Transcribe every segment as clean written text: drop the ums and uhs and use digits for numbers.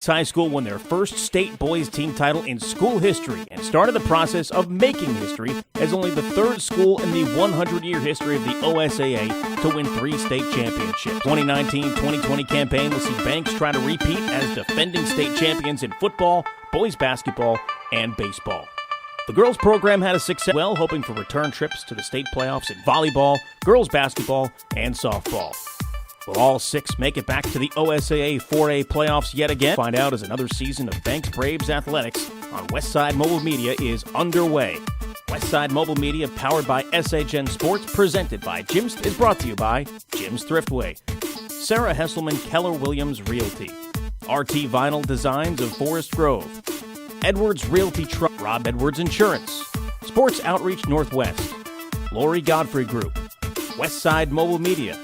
High School won their first state boys team title in school history and started the process of making history as only the third school in the 100-year history of the OSAA to win 3 state championships. 2019-2020 campaign will see Banks try to repeat as defending state champions in football, boys basketball, and baseball. The girls program had a success well, hoping for return trips to the state playoffs in volleyball, girls basketball, and softball. Will all 6 make it back to the OSAA 4A playoffs yet again? Find out as another season of Banks Braves Athletics on Westside Mobile Media is underway. Westside Mobile Media, powered by SHN Sports, presented by Jim's, is brought to you by Jim's Thriftway, Sarah Hesselman Keller Williams Realty, RT Vinyl Designs of Forest Grove, Edwards Realty Trust, Rob Edwards Insurance, Sports Outreach Northwest, Lori Godfrey Group, Westside Mobile Media,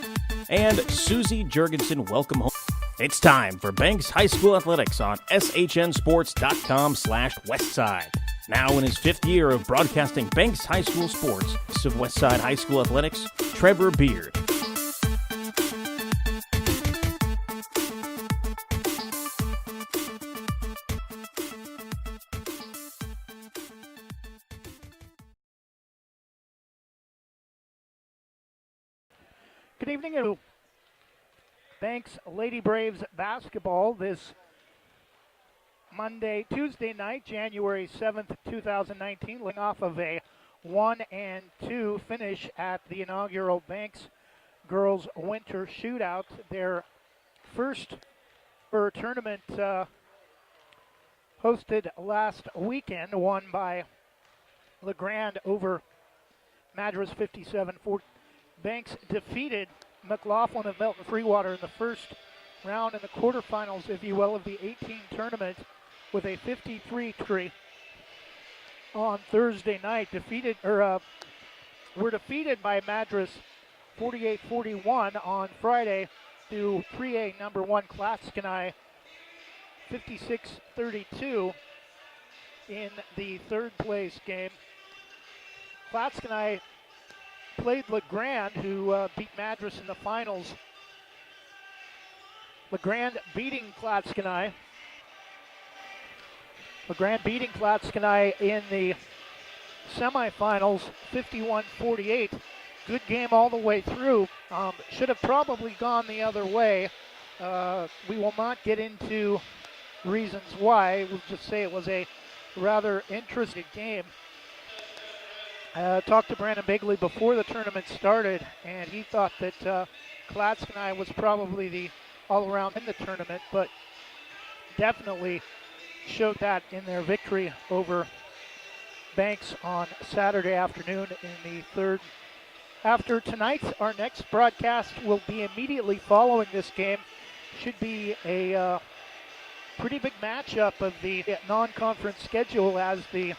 and Susie Jurgensen Welcome Home. It's time for Banks High School Athletics on SHNSports.com/Westside. Now in his 5th year of broadcasting Banks High School sports, of Westside High School Athletics, Trevor Beard. Good evening to Banks Lady Braves basketball this Tuesday night, January 7th, 2019, leading off of a 1-2 finish at the inaugural Banks Girls Winter Shootout. Their first tournament hosted last weekend, won by LeGrand over Madras 57-40. Banks defeated McLaughlin of Melton Freewater in the first round in the quarterfinals, if you will, of the 18 tournament with a 53-3 on Thursday night. Were defeated by Madras 48-41 on Friday to 3A number 1 Klatskanai 56-32 in the third place game. Klatskanai played LeGrand, who beat Madras in the finals. LeGrand beating Klatskanai in the semifinals, 51-48. Good game all the way through. Should have probably gone the other way. We will not get into reasons why. We'll just say it was a rather interesting game. Talked to Brandon Bigley before the tournament started, and he thought that Klatskanai was probably the all-around in the tournament, but definitely showed that in their victory over Banks on Saturday afternoon in the third. After tonight, our next broadcast will be immediately following this game. Should be a pretty big matchup of the non-conference schedule as the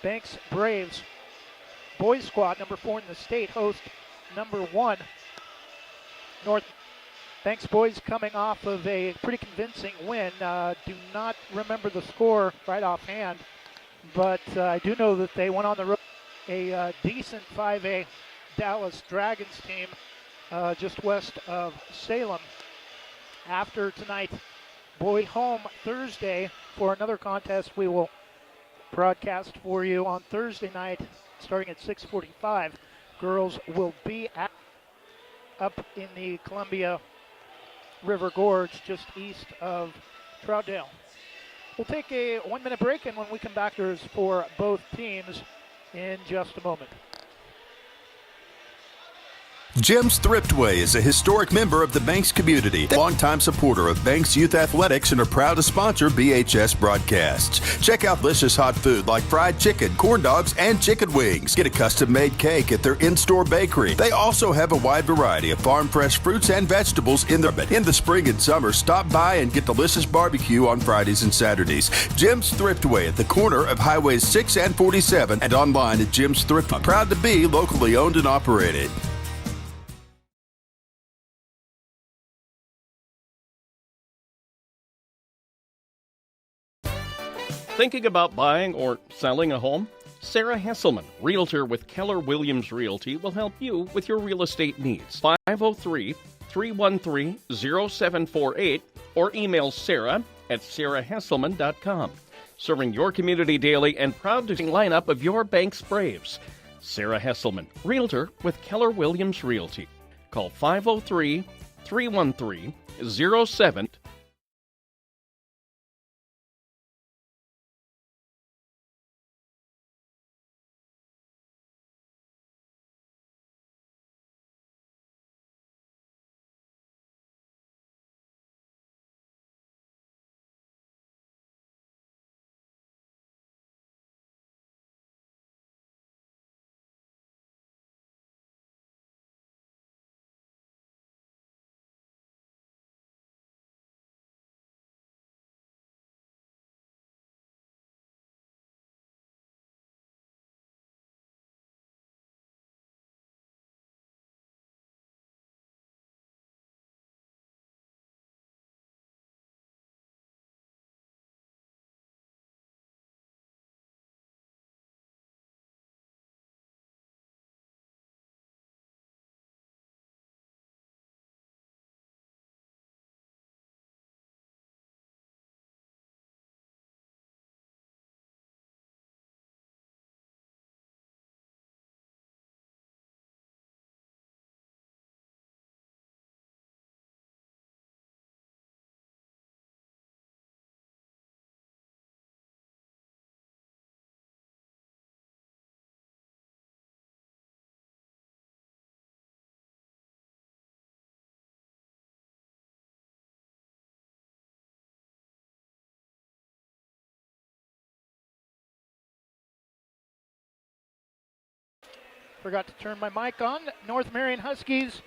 Banks Braves boys squad, number 4 in the state, host number 1 North. Banks boys coming off of a pretty convincing win. Do not remember the score right offhand, but I do know that they went on the road. A decent 5A Dallas Dragons team just west of Salem. After tonight, boy home Thursday for another contest we will broadcast for you on Thursday night starting at 6:45. Girls will be up in the Columbia River Gorge just east of Troutdale. We'll take a 1-minute break, and when we come back, there's for both teams in just a moment. Jim's Thriftway is a historic member of the Banks community, a longtime supporter of Banks Youth Athletics, and are proud to sponsor BHS broadcasts. Check out delicious hot food like fried chicken, corn dogs, and chicken wings. Get a custom-made cake at their in-store bakery. They also have a wide variety of farm-fresh fruits and vegetables in the spring and summer. Stop by and get delicious barbecue on Fridays and Saturdays. Jim's Thriftway at the corner of Highways 6 and 47 and online at Jim's Thriftway. Proud to be locally owned and operated. Thinking about buying or selling a home? Sarah Hesselman, realtor with Keller Williams Realty, will help you with your real estate needs. 503-313-0748 or email Sarah at sarahhesselman.com. Serving your community daily and proud to sing lineup of your bank's Braves. Sarah Hesselman, Realtor with Keller Williams Realty. Call 503-313-07. Forgot to turn my mic on. North Marion Huskies,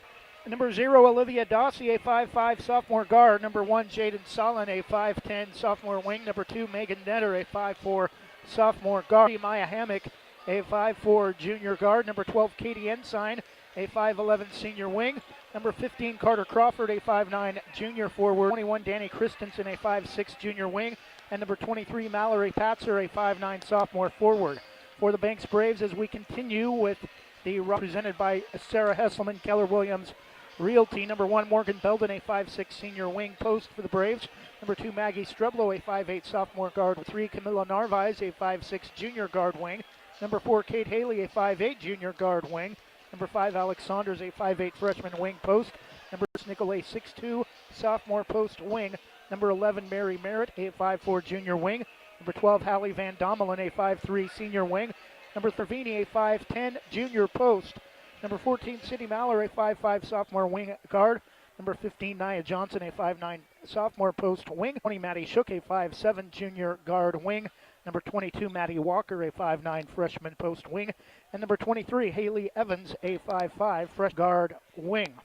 number 0, Olivia Dossie, a 5'5" sophomore guard. Number 1, Jaden Solon, a 5'10" sophomore wing. Number 2, Megan Netter, a 5'4" sophomore guard. Maya Hammock, a 5'4" junior guard. Number 12, Katie Ensign, a 5'11" senior wing. Number 15, Carter Crawford, a 5'9" junior forward. 21, Danny Christensen, a 5'6" junior wing. And number 23, Mallory Patzer, a 5'9" sophomore forward. For the Banks Braves, as we continue with the represented by Sarah Hesselman, Keller Williams Realty. Number 1, Morgan Belden, a 5'6" senior wing post for the Braves. Number 2, Maggie Streblo, a 5'8" sophomore guard. 3, Camilla Narvaez, a 5'6" junior guard wing. Number 4, Kate Haley, a 5'8" junior guard wing. Number 5, Alex Saunders, a 5'8" freshman wing post. Number 6, Nicolay, 6'2", sophomore post wing. Number 11, Mary Merritt, a 5'4" junior wing. Number 12, Hallie Van Dommelen, a 5'3" senior wing. Number 13, a 5'10" junior post. Number 14, Cindy Maller, a 5'5" sophomore wing guard. Number 15, Nia Johnson, a 5'9" sophomore post wing. 20, Maddie Shook, a 5'7" junior guard wing. Number 22, Maddie Walker, a 5'9" freshman post wing. And number 23, Haley Evans, a 5'5" fresh guard wing.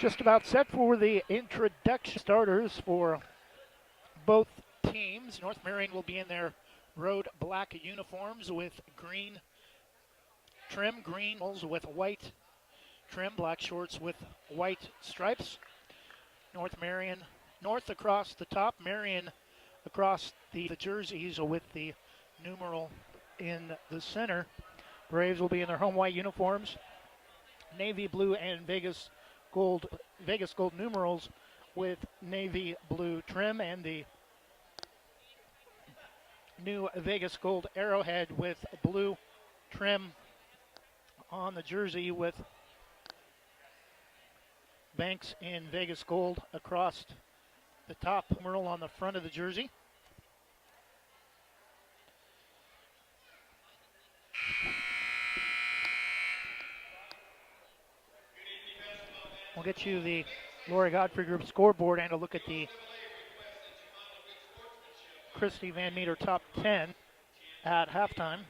Just about set for the introduction starters for both teams. North Marion will be in their road black uniforms with green trim, green with white trim, black shorts with white stripes. North Marion, North across the top, Marion across the jerseys with the numeral in the center. Braves will be in their home white uniforms, navy blue and Vegas gold numerals with navy blue trim, and the new Vegas gold arrowhead with blue trim on the jersey with Banks in Vegas gold across the top numeral on the front of the jersey. We'll get you the Lori Godfrey Group scoreboard and a look at the Christy Van Meter top 10 at halftime.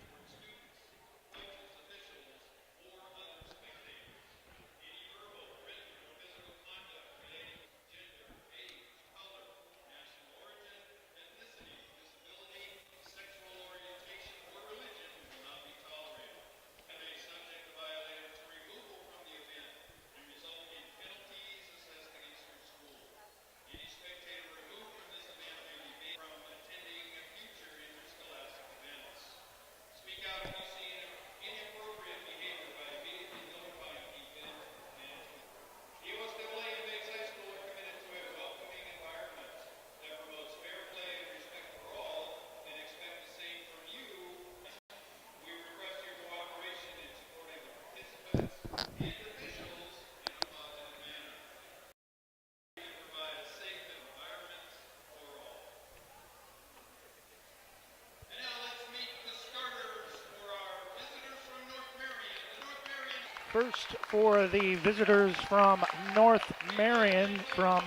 First for the visitors from North Marion, from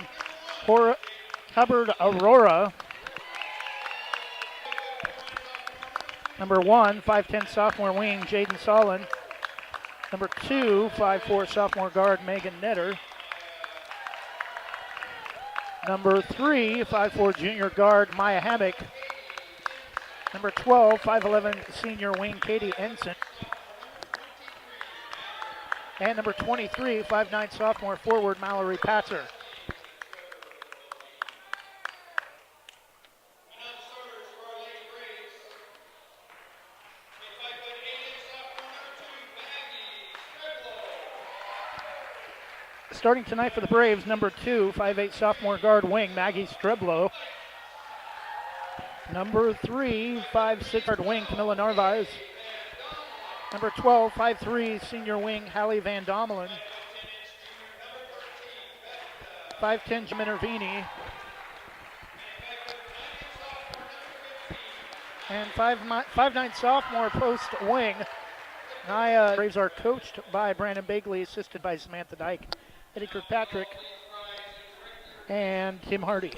Hubbard Aurora. Number 1, 5'10" sophomore wing, Jaden Solon. Number 2, 5'4" sophomore guard, Megan Netter. Number 3, 5'4" junior guard, Maya Hammock. Number 12, 5'11" senior wing, Katie Ensign. And number 23, 5'9" sophomore forward, Mallory Patzer. Starting tonight for the Braves, number 2, 5'8" sophomore guard wing, Maggie Streblow. Number 3, 5'6" guard wing, Camilla Narvaez. Number 12, 5'3" senior wing, Hallie Van Domelen. 5'10" Jim Intervini. And 5'9" sophomore post wing. Braves are coached by Brandon Bagley, assisted by Samantha Dyke, Eddie Kirkpatrick, and Tim Hardy.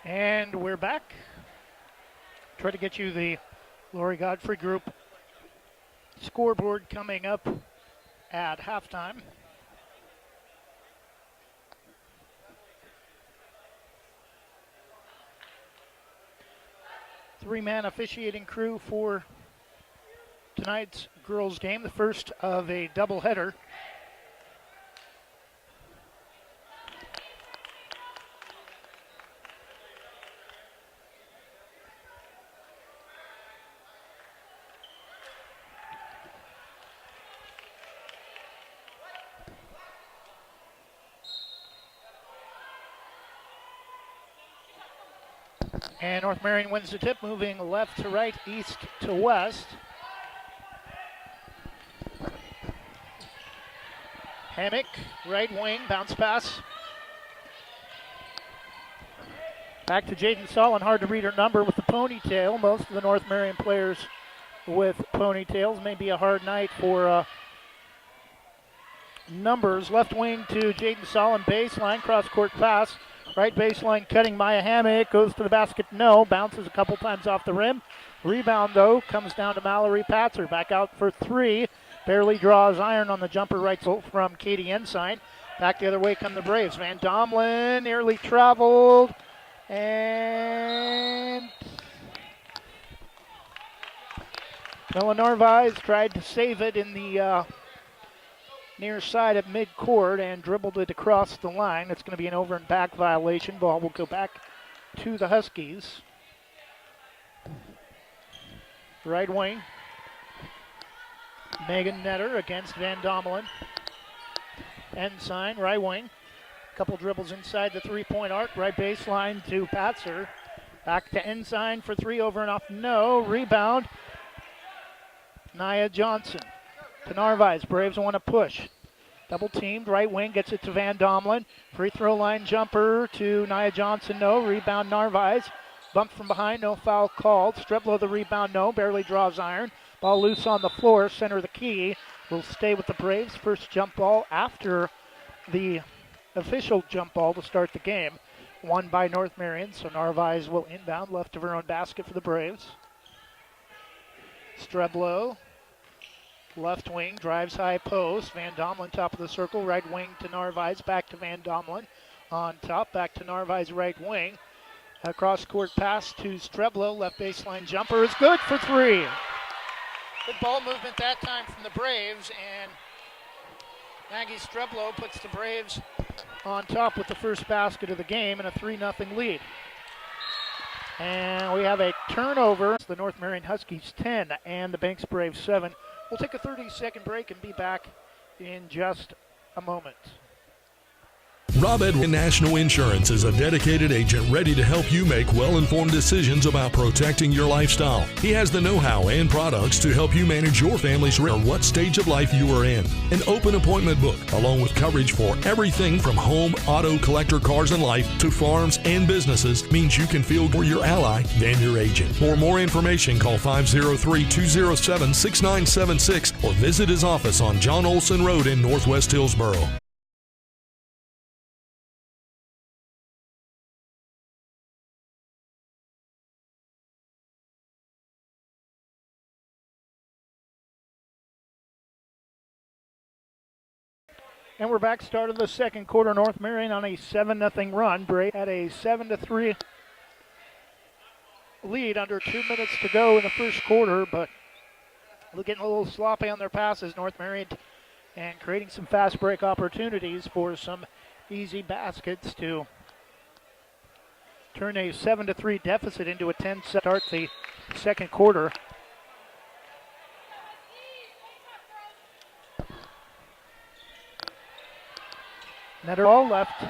And we're back. Try to get you the Lori Godfrey Group scoreboard coming up at halftime. Three-man officiating crew for tonight's girls' game, the first of a doubleheader. And North Marion wins the tip, moving left to right, east to west. Hammock, right wing, bounce pass. Back to Jaden Solon, hard to read her number with the ponytail. Most of the North Marion players with ponytails. May be a hard night for numbers. Left wing to Jaden Solon, baseline, cross-court pass. Right baseline cutting Maya Hammock, goes to the basket, no, bounces a couple times off the rim. Rebound, though, comes down to Mallory Patzer. Back out for three, barely draws iron on the jumper right from Katie Ensign. Back the other way come the Braves. Van Domelen nearly traveled, and Mela Narvaez tried to save it in the near side of midcourt and dribbled it across the line. It's going to be an over and back violation. Ball will go back to the Huskies. Right wing. Megan Netter against Van Domelen. Ensign, right wing. Couple dribbles inside the three-point arc, right baseline to Patzer. Back to Ensign for three, over and off, no. Rebound, Nia Johnson to Narvaez. Braves want to push. Double teamed, right wing, gets it to Van Domelen. Free throw line jumper to Nia Johnson, no. Rebound Narvaez. Bumped from behind, no foul called. Streblo the rebound, no. Barely draws iron. Ball loose on the floor, center of the key. Will stay with the Braves. First jump ball after the official jump ball to start the game. Won by North Marion, so Narvaez will inbound left of her own basket for the Braves. Streblo, left wing, drives high post. Van Domelen top of the circle, right wing to Narvaez, back to Van Domelen. On top, back to Narvaez, right wing. Across court pass to Streblo, left baseline jumper is good for three. Good ball movement that time from the Braves, and Maggie Streblo puts the Braves on top with the first basket of the game and a 3-0 lead. And we have a turnover. It's the North Marion Huskies 10 and the Banks Braves 7. We'll take a 30-second break and be back in just a moment. Rob Edwin National Insurance is a dedicated agent ready to help you make well-informed decisions about protecting your lifestyle. He has the know-how and products to help you manage your family's risk or what stage of life you are in. An open appointment book, along with coverage for everything from home, auto, collector, cars, and life to farms and businesses, means you can feel more your ally than your agent. For more information, call 503-207-6976 or visit his office on John Olson Road in Northwest Hillsboro. And we're back, start of the second quarter. North Marion on a 7-0 run. Bray had a 7-3 lead under 2 minutes to go in the first quarter, but we're getting a little sloppy on their passes, North Marion, and creating some fast break opportunities for some easy baskets to turn a 7-3 deficit into a 10 start the second quarter. Netter ball left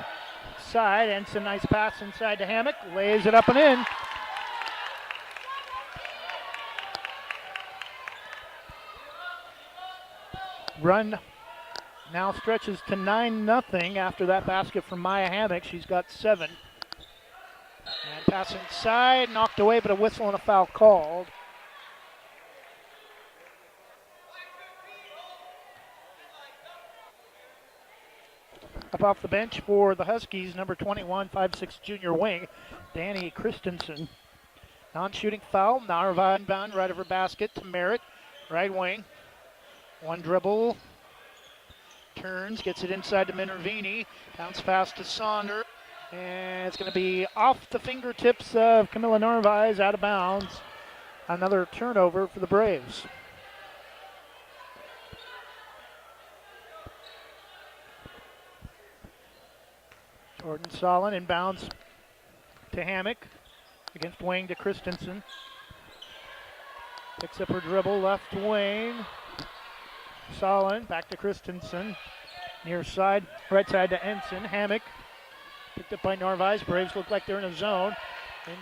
side, and it's a nice pass inside to Hammock, lays it up and in. Run now stretches to 9-0 after that basket from Maya Hammock. She's got 7. And pass inside, knocked away, but a whistle and a foul called. Up off the bench for the Huskies, number 21, 5'6" junior wing, Danny Christensen. Non-shooting foul, Narvaez inbound, right of her basket to Merritt, right wing. One dribble, turns, gets it inside to Minervini, bounce pass to Saunders, and it's going to be off the fingertips of Camilla Narvaez, out of bounds. Another turnover for the Braves. Jordan Solon inbounds to Hammock, against wing to Christensen. Picks up her dribble, left wing. Solon, back to Christensen. Near side, right side to Ensign. Hammock, picked up by Narvaez. Braves look like they're in a zone.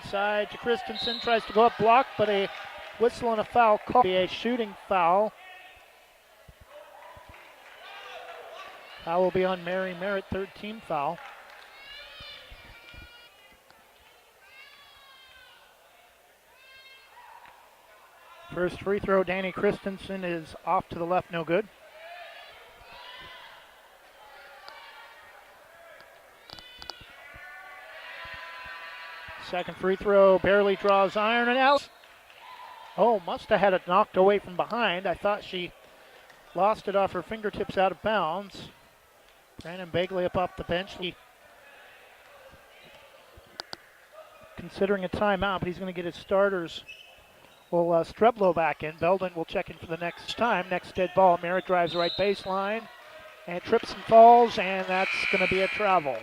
Inside to Christensen, tries to go up, blocked, but a whistle and a foul call. A shooting foul. Foul will be on Mary Merritt, third team foul. First free throw, Danny Christensen, is off to the left, no good. Second free throw, barely draws iron and out. Oh, must have had it knocked away from behind. I thought she lost it off her fingertips out of bounds. Brandon Bagley up off the bench. Considering a timeout, but he's going to get his starters. Well, Streblo back in. Belden will check in for the next time. Next dead ball. Merritt drives right baseline and trips and falls, and that's going to be a travel.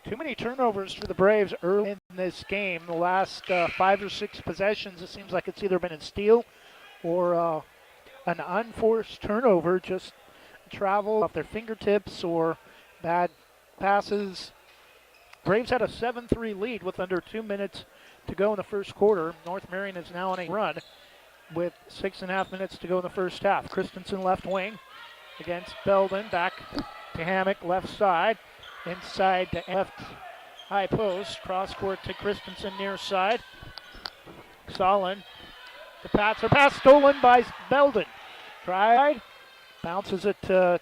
Too many turnovers for the Braves early in this game. The last 5 or 6 possessions, it seems like it's either been a steal or an unforced turnover, just travel off their fingertips or bad passes. Braves had a 7-3 lead with under 2 minutes to go in the first quarter. North Marion is now on a run with 6.5 minutes to go in the first half. Christensen left wing against Belden. Back to Hammock, left side. Inside to left high post. Cross court to Christensen near side. Solon. The pass stolen by Belden. Tried. Bounces it to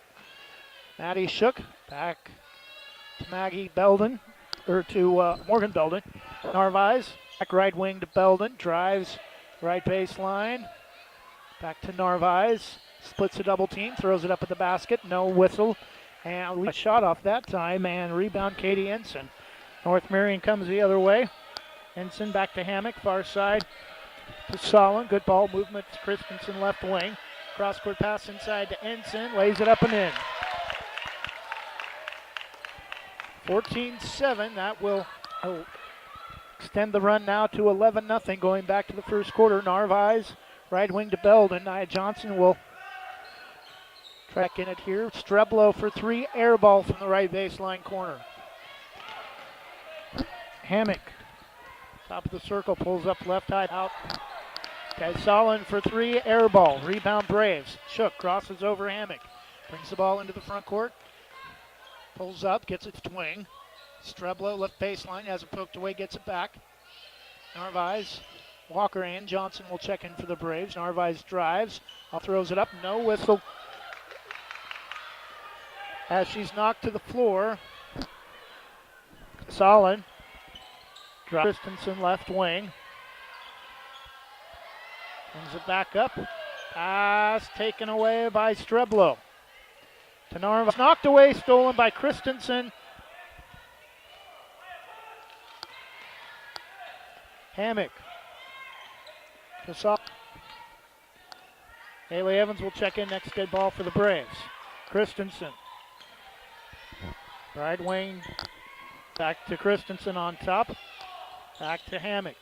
Maddie Shook. Back to Maggie Belden. Or to Morgan Belden. Narvaez. Back right wing to Belden. Drives right baseline. Back to Narvaez. Splits a double team. Throws it up at the basket. No whistle. And a shot off that time. And rebound Katie Ensign. North Marion comes the other way. Ensign back to Hammock. Far side to Solon. Good ball movement to Christensen left wing. Cross court pass inside to Ensign. Lays it up and in. 14-7. That will extend the run now to 11-0 going back to the first quarter. Narvaez right wing to Belden. Nia Johnson will track in it here. Streblo for three. Air ball from the right baseline corner. Hammock. Top of the circle. Pulls up left high out. Okay, Solon for three. Air ball. Rebound Braves. Shook crosses over Hammock. Brings the ball into the front court. Pulls up. Gets it to wing. Streblo left baseline. Has it poked away. Gets it back. Narvaez. Walker and Johnson will check in for the Braves. Narvaez drives. Throws it up. No whistle. As she's knocked to the floor. Solon. Christensen left wing. Brings it back up. Pass taken away by Streblo. To Narvaez. Knocked away, stolen by Christensen. Hammock. To Solon. Haley Evans will check in next dead ball for the Braves. Christensen. Right wing. Back to Christensen on top. Back to Hammock.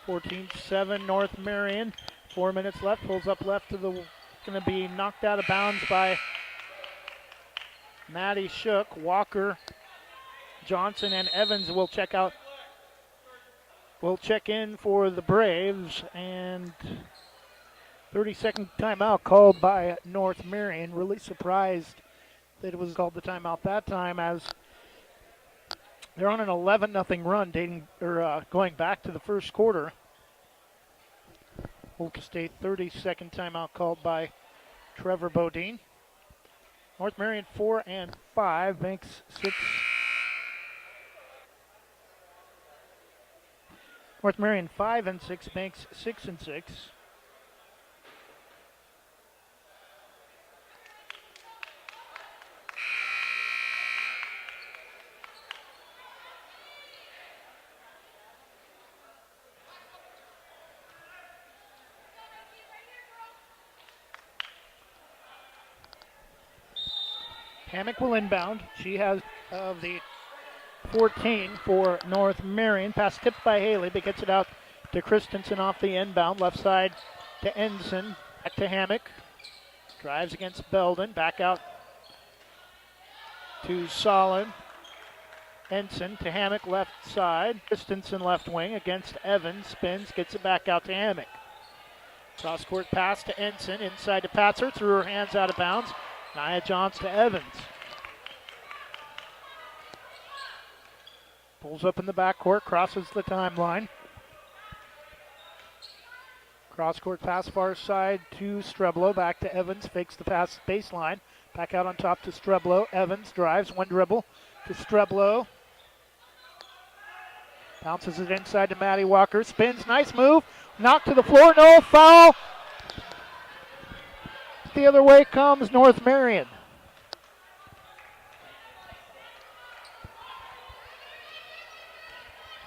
14-7 North Marion. 4 minutes left. Pulls up left to the. Going to be knocked out of bounds by Maddie Shook. Walker, Johnson, and Evans will check out. Will check in for the Braves. And 30-second timeout called by North Marion. Really surprised that it was called the timeout that time, as they're on an 11-0 run going back to the first quarter. Oklahoma State 30-second timeout called by Trevor Bodine. North Marion 4 and 5, Banks 6. North Marion 5 and 6, Banks 6 and 6. Hammock will inbound. She has of the 14 for North Marion. Pass tipped by Haley, but gets it out to Christensen off the inbound. Left side to Ensign. Back to Hammock. Drives against Belden. Back out to Solon. Ensign to Hammock left side. Christensen left wing against Evans. Spins. Gets it back out to Hammock. Cross court pass to Ensign. Inside to Patzer. Threw her hands out of bounds. Nia Johnson to Evans. Pulls up in the backcourt, crosses the timeline. Cross-court pass far side to Streblo. Back to Evans, fakes the pass baseline. Back out on top to Streblo. Evans drives, one dribble to Streblo. Bounces it inside to Maddie Walker. Spins, nice move. Knocked to the floor, no foul. The other way comes North Marion.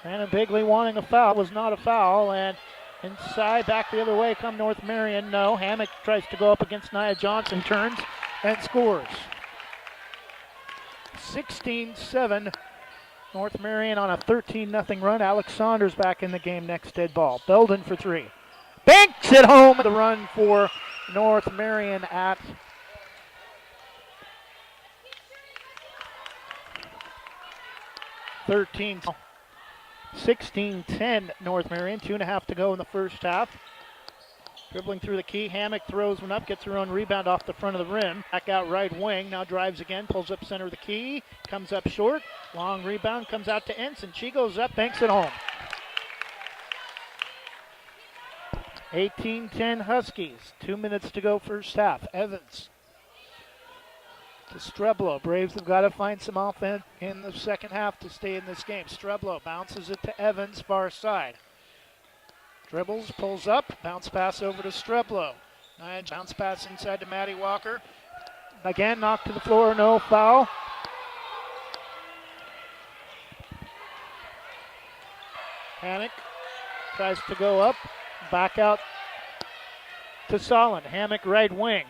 Shannon Bigley wanting a foul, was not a foul, and inside, back the other way come North Marion. No, Hammock tries to go up against Nia Johnson, turns and scores. 16-7, North Marion on a 13-0 run. Alex Saunders back in the game, next dead ball. Belden for three. Banks it home. The run for North Marion at 13, 16-10 North Marion. 2.5 to go in the first half. Dribbling through the key, Hammock throws one up, gets her own rebound off the front of the rim. Back out right wing, now drives again, pulls up center of the key, comes up short. Long rebound, comes out to Ensign. She goes up, banks it home. 18-10 Huskies. 2 minutes to go first half. Evans to Streblo. Braves have got to find some offense in the second half to stay in this game. Streblo bounces it to Evans, far side. Dribbles, pulls up, bounce pass over to Streblo. Bounce pass inside to Maddie Walker. Again, knocked to the floor, no foul. Hammock tries to go up, back out to Solon. Hammock right wing.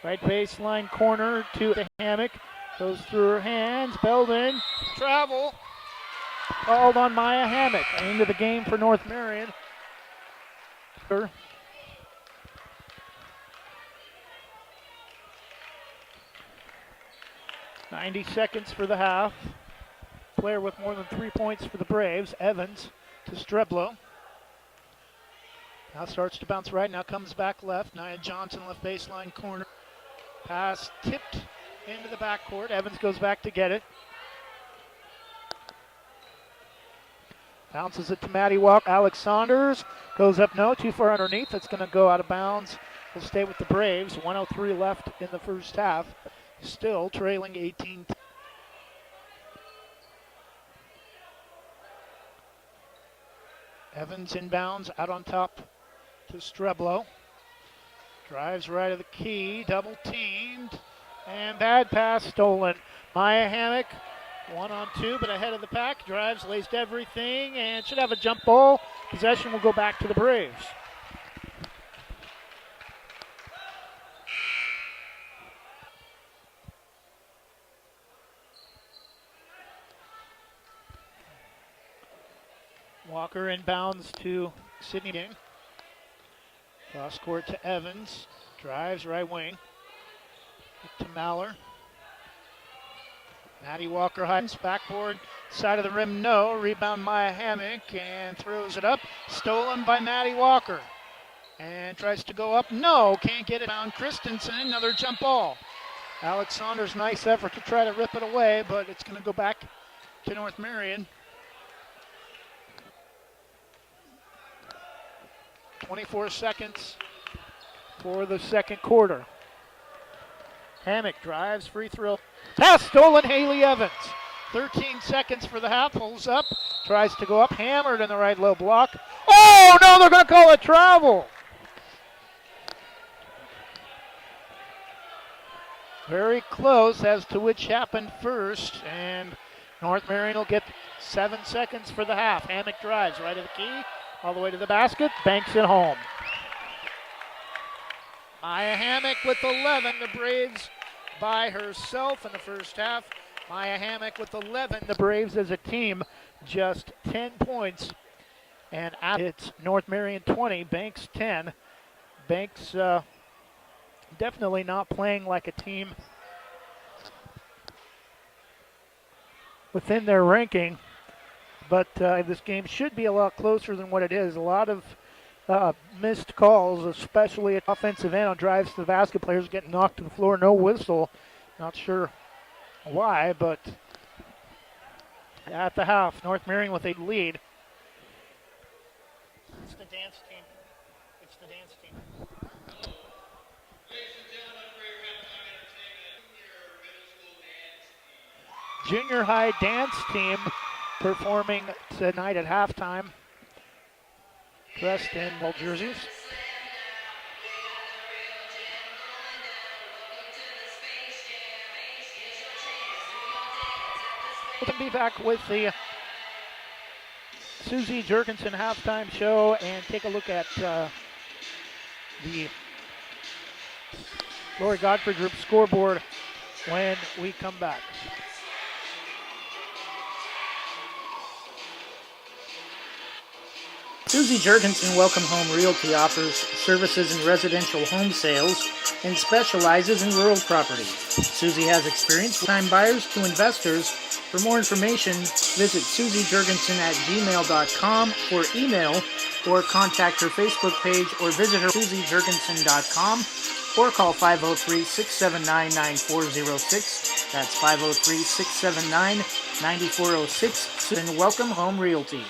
Right baseline corner to the Hammock. Goes through her hands, Belden, travel. Called on Maya Hammock. Into the game for North Marion. 90 seconds for the half. Player with more than 3 points for the Braves. Evans to Streblo. Now starts to bounce right. Now comes back left. Nia Johnson left baseline corner. Pass tipped into the backcourt. Evans goes back to get it. Bounces it to Maddie Walker. Alex Saunders goes up, no, too far underneath. It's going to go out of bounds. Will stay with the Braves. 1:03 left in the first half. Still trailing 18. Evans inbounds, out on top to Streblo. Drives right of the key, double teamed, and bad pass stolen. Maya Hammock. 1-on-2, but ahead of the pack. Drives, lays everything, and should have a jump ball. Possession will go back to the Braves. Walker inbounds to Sydney Ding. Cross court to Evans. Drives right wing. To Maller. Maddie Walker hides backboard, side of the rim, no. Rebound Maya Hammock and throws it up. Stolen by Maddie Walker. And tries to go up, no. Can't get it down. Christensen, another jump ball. Alex Saunders, nice effort to try to rip it away, but it's going to go back to North Marion. 24 seconds for the second quarter. Hammock drives, free throw. Pass stolen, Haley Evans. 13 seconds for the half, pulls up, tries to go up, hammered in the right low block. Oh, no, they're going to call it travel. Very close as to which happened first, and North Marion will get 7 seconds for the half. Hammock drives right of the key, all the way to the basket, banks it home. Maya Hammock with 11, the Braves by herself in the first half. Maya Hammock with 11, the Braves as a team just 10 points. And it's North Marion 20, Banks 10. Banks definitely not playing like a team within their ranking, but this game should be a lot closer than what it is. A lot of missed calls, especially at offensive end on drives to the basket. Players getting knocked to the floor, no whistle. Not sure why, but at the half, North Marion with a lead. It's the dance team. It's the dance team. Junior high dance team performing tonight at halftime. Dressed in gold jerseys. We'll be back with the Susie Jurgensen halftime show and take a look at the Lori Godfrey Group scoreboard when we come back. Susie Jurgensen Welcome Home Realty offers services in residential home sales and specializes in rural property. Susie has experience with time buyers to investors. For more information, visit susiejurgensen@gmail.com for email, or contact her Facebook page, or visit her susiejurgensen.com, or call 503-679-9406. That's 503-679-9406. And Welcome Home Realty.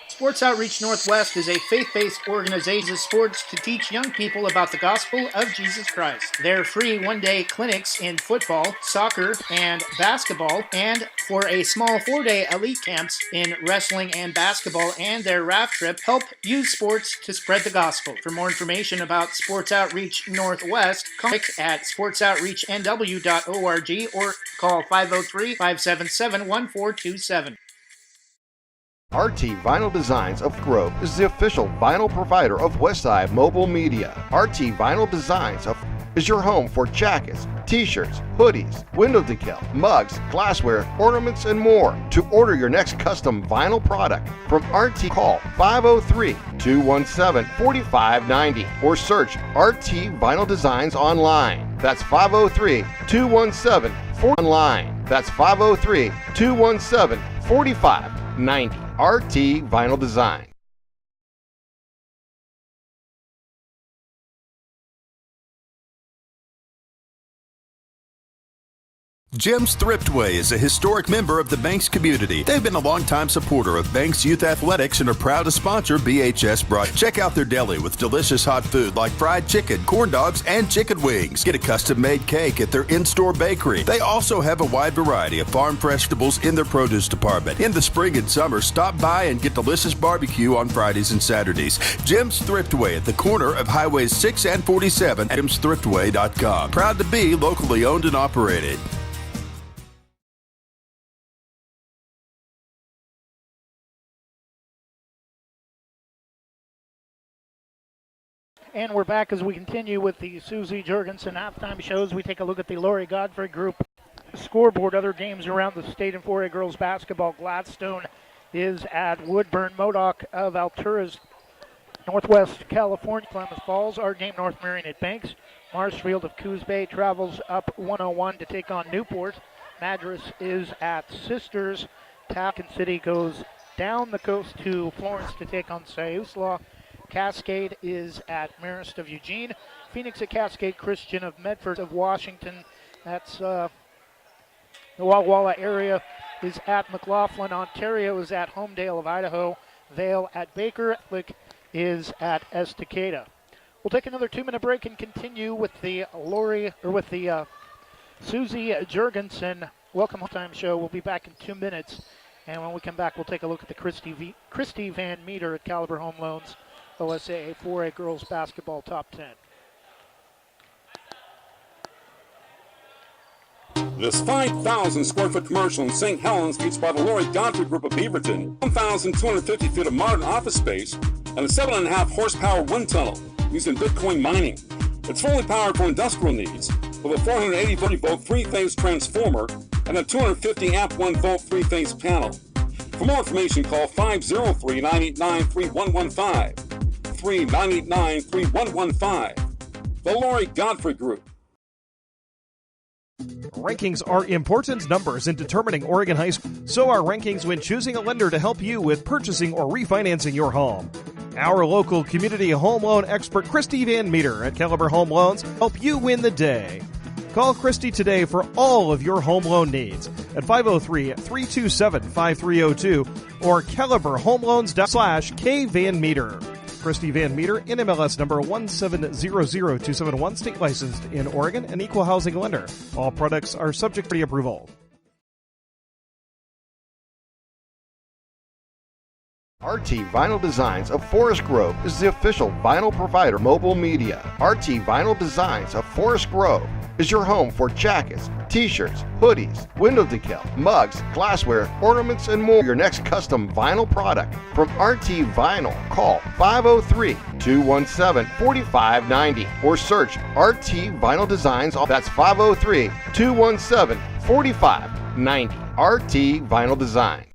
Sports Outreach Northwest is a faith-based organization of sports to teach young people about the gospel of Jesus Christ. Their free one-day clinics in football, soccer, and basketball, and for a small 4-day elite camps in wrestling and basketball, and their raft trip help use sports to spread the gospel. For more information about Sports Outreach Northwest, contact at sportsoutreachnw.org or call 503-577-1427. RT Vinyl Designs of Grove is the official vinyl provider of Westside Mobile Media. RT Vinyl Designs of is your home for jackets, t-shirts, hoodies, window decal, mugs, glassware, ornaments, and more. To order your next custom vinyl product from RT, call 503-217-4590 or search RT Vinyl Designs online. That's 503-217-4590. Online. That's 503-217-4590. RT Vinyl Design. Jim's Thriftway is a historic member of the Banks community. They've been a longtime supporter of Banks Youth Athletics and are proud to sponsor BHS Broad. Check out their deli with delicious hot food like fried chicken, corn dogs, and chicken wings. Get a custom-made cake at their in-store bakery. They also have a wide variety of farm vegetables in their produce department. In the spring and summer, stop by and get delicious barbecue on Fridays and Saturdays. Jim's Thriftway at the corner of Highways 6 and 47 at jimsthriftway.com. Proud to be locally owned and operated. And we're back as we continue with the Susie Jurgensen halftime shows. We take a look at the Lori Godfrey group scoreboard. Other games around the state in 4A girls basketball. Gladstone is at Woodburn. Modoc of Alturas, Northwest California. Klamath Falls. Our game, North Marion at Banks. Marshfield of Coos Bay travels up 101 to take on Newport. Madras is at Sisters. Tappan City goes down the coast to Florence to take on Siuslaw. Cascade is at Marist of Eugene. Phoenix at Cascade. Christian of Medford of Washington. That's the Walla Walla area is at McLaughlin. Ontario is at Homedale of Idaho. Vale at Baker. Lick is at Estacada. We'll take another 2-minute break and continue with the Susie Jurgensen Welcome Home Time show. We'll be back in 2 minutes. And when we come back, we'll take a look at the Christy Van Meter at Caliber Home Loans OSAA 4A Girls Basketball Top 10. This 5,000 square foot commercial in St. Helens featured by the Lori Godfrey Group of Beaverton. 1,250 feet of modern office space and a 7.5 horsepower wind tunnel used in Bitcoin mining. It's fully powered for industrial needs with a 480 volt three-phase transformer and a 250 amp 1 volt three-phase panel. For more information, call 503-989-3115. 3-989-3115. The Lori Godfrey Group. Rankings are important numbers in determining Oregon High School. So are rankings when choosing a lender to help you with purchasing or refinancing your home. Our local community home loan expert, Christy Van Meter at Caliber Home Loans, help you win the day. Call Christy today for all of your home loan needs at 503-327-5302 or caliberhomeloans.com/kvanmeter. Christy Van Meter, NMLS number 1700271, state licensed in Oregon, an equal housing lender. All products are subject to approval. RT Vinyl Designs of Forest Grove is the official vinyl provider mobile media. RT Vinyl Designs of Forest Grove is your home for jackets, t-shirts, hoodies, window decal, mugs, glassware, ornaments, and more. Your next custom vinyl product from RT Vinyl. Call 503-217-4590 or search RT Vinyl Designs. That's 503-217-4590. RT Vinyl Design.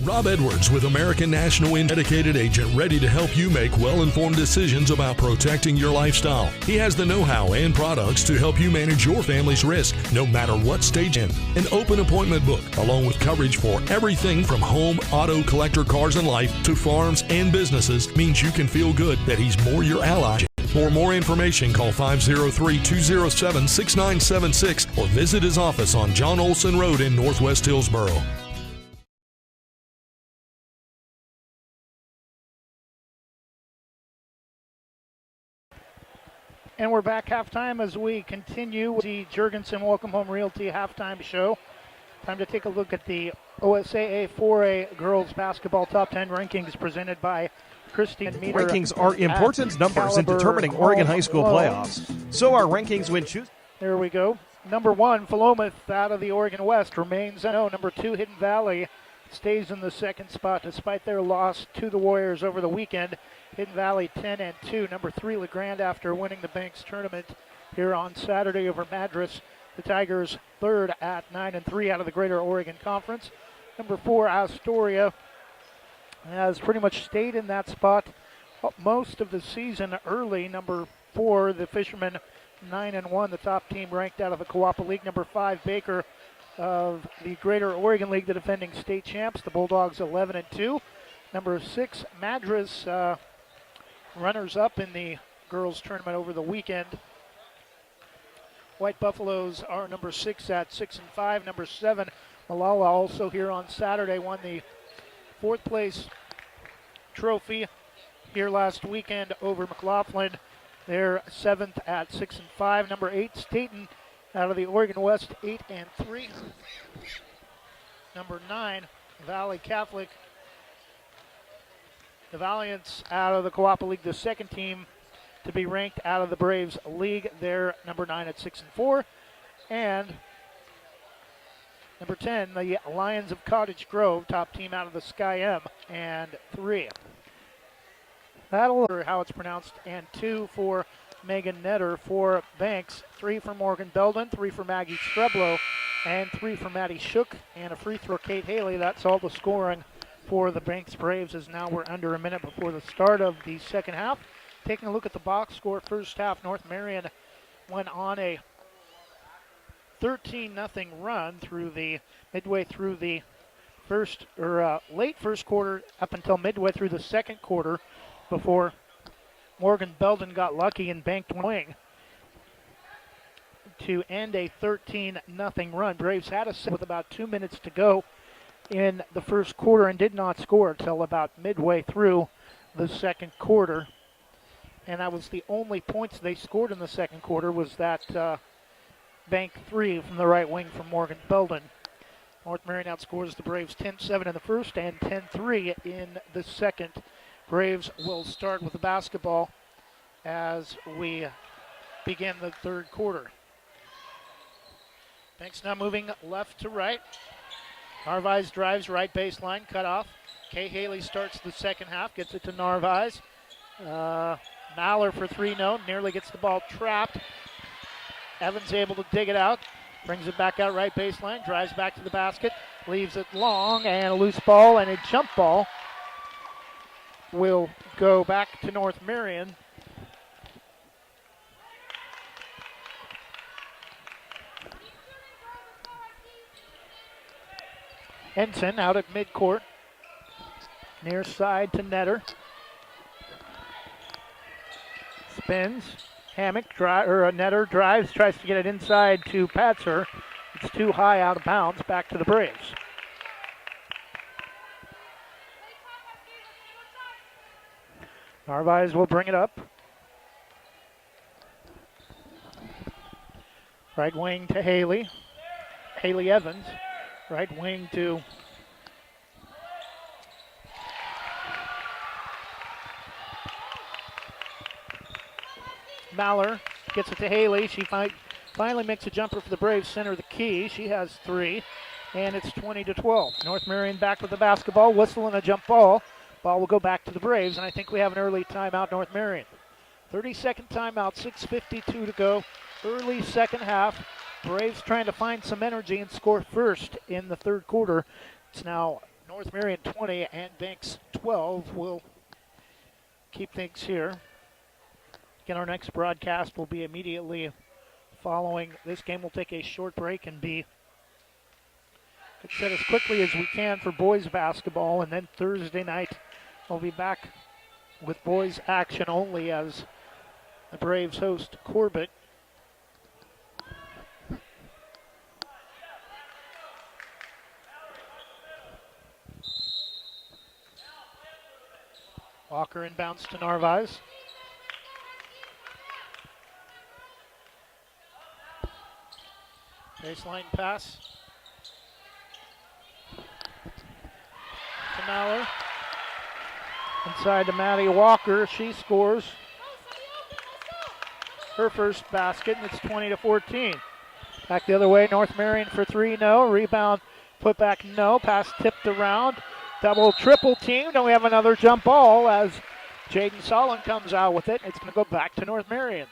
Rob Edwards with American National dedicated agent ready to help you make well-informed decisions about protecting your lifestyle. He has the know-how and products to help you manage your family's risk, no matter what stage in. An open appointment book, along with coverage for everything from home, auto, collector, cars, and life to farms and businesses, means you can feel good that he's more your ally. For more information, call 503-207-6976 or visit his office on John Olson Road in Northwest Hillsboro. And we're back halftime as we continue the Jurgensen Welcome Home Realty halftime show. Time to take a look at the OSAA 4A girls basketball top 10 rankings presented by Christine Meter. Rankings are important numbers in determining Oregon high school playoffs. So are rankings when choosing. There we go. Number 1, Philomath out of the Oregon West remains at 0. Number 2, Hidden Valley stays in the second spot despite their loss to the Warriors over the weekend. Hidden Valley 10-2. Number 3, LeGrand after winning the Banks tournament here on Saturday over Madras. The Tigers third at 9-3 out of the Greater Oregon Conference. Number 4, Astoria has pretty much stayed in that spot most of the season early. Number 4, the Fishermen 9-1, the top team ranked out of the Coapa League. Number 5, Baker of the Greater Oregon League, the defending state champs. The Bulldogs 11-2. Number 6, Madras, runners-up in the girls' tournament over the weekend. White Buffaloes are number 6 at 6-5. Number 7, Malala, also here on Saturday, won the 4th place trophy here last weekend over McLaughlin. They're 7th at 6-5. Number 8, Staten out of the Oregon West, 8-3. Number 9, Valley Catholic. The Valiants out of the Coapa League, the second team to be ranked out of the Braves League. They're number 9 at 6-4. And number 10, the Lions of Cottage Grove, top team out of the Sky M, and 3. That'll how it's pronounced, and 2 for Megan Netter. For Banks, 3 for Morgan Belden, 3 for Maggie Streblo, and 3 for Maddie Shook, and a free throw, Kate Haley. That's all the scoring for the Banks Braves, as now we're under a minute before the start of the second half. Taking a look at the box score, first half, North Marion went on a 13-0 run through the midway through the first or late first quarter up until midway through the second quarter before Morgan Belden got lucky and banked one wing to end a 13-0 run. Braves had a set with about 2 minutes to go in the first quarter and did not score until about midway through the second quarter. And that was the only points they scored in the second quarter, was that bank 3 from the right wing from Morgan Belden. North Marion outscores the Braves 10-7 in the first and 10-3 in the second. Braves will start with the basketball as we begin the third quarter. Banks now moving left to right. Narvaez drives right baseline, cut off. Kay Haley starts the second half, gets it to Narvaez. Maller for 3, no, nearly gets the ball trapped. Evans able to dig it out, brings it back out right baseline, drives back to the basket, leaves it long, and a loose ball and a jump ball will go back to North Marion. Ensign out at midcourt. Near side to Netter. Spins. Hammock, Netter drives, tries to get it inside to Patzer. It's too high, out of bounds, back to the Braves. Narvaez will bring it up. Right wing to Haley. Haley Evans. Right wing to Maller. gets it to Haley. She finally makes a jumper for the Braves, center of the key. She has 3, and it's 20-12. North Marion back with the basketball, whistle and a jump ball. Ball will go back to the Braves, and I think we have an early timeout, North Marion. 30-second timeout, 6:52 to go. Early second half. Braves trying to find some energy and score first in the third quarter. It's now North Marion 20 and Banks 12. We'll keep things here. Again, our next broadcast will be immediately following this game. We'll take a short break and be set as quickly as we can for boys basketball. And then Thursday night, we'll be back with boys action only as the Braves host Corbett. Walker inbounds to Narvaez. Baseline pass to Mallor. Inside to Maddie Walker. She scores her first basket, and it's 20-14. Back the other way, North Marion for 3, no. Rebound, put back, no. Pass tipped around. Double, triple team. Then we have another jump ball as Jaden Solon comes out with it. It's going to go back to North Marion.